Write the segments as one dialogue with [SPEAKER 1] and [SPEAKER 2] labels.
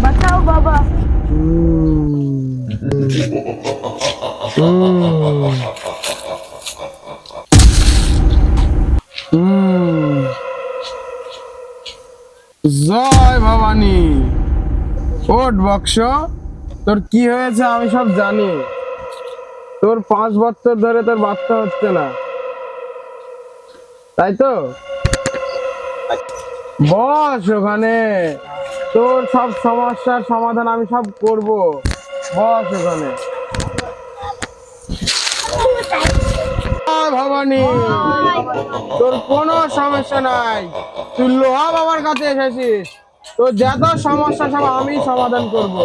[SPEAKER 1] বাঁচাও বাবা।
[SPEAKER 2] জয় ভবানী। ওঠ বৎস, তোর কি হয়েছে আমি সব জানি। তোর 5 বছর ধরে তোর বাচ্চা হচ্ছে না, তাই তো? বস ওখানে, তোর সব সমস্যার সমাধান আমি সব করব। বস ওখানে। জয় ভবানী, তোর কোনো সমস্যা নাই। তুই লোহা বাবার কাছে এসেছিস, তোর যত সমস্যা সব আমি সমাধান করব।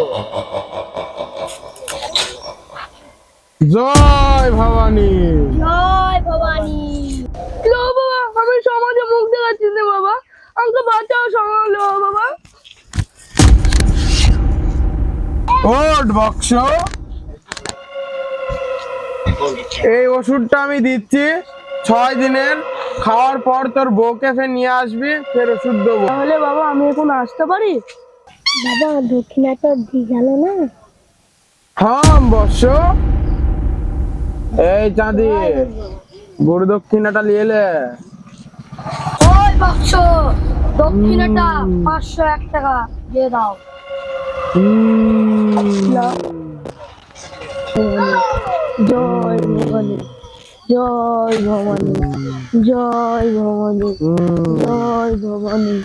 [SPEAKER 2] জয় ভবানী।
[SPEAKER 1] জয় ভবানী। লো বাবা, আমি সমাজে মুখ দেখাচ্ছি না বাবা, আমাকে বাঁচাও সমাজ। লো বাবা।
[SPEAKER 2] ওঠ বৎস, এই ওষুধটা আমি দিচ্ছি 6 দিনের, খাওয়ার পর তোর বউকে ফের নিয়ে আসবি, ফের ওষুধ দেবো।
[SPEAKER 1] তাহলে বাবা আমি এখন আসতে পারি? বাবা দক্ষিণাটা দিয়ে গেল না?
[SPEAKER 2] হ্যাঁ বৎস, এই চাঁদি, গরু দক্ষিণাটা নিয়ে এলে।
[SPEAKER 1] ওই বাক্স, দক্ষিণাটা 501 টাকা দিয়ে দাও। জয় ভবানী, জয় ভবানী, জয় ভবানী, জয় ভবানী।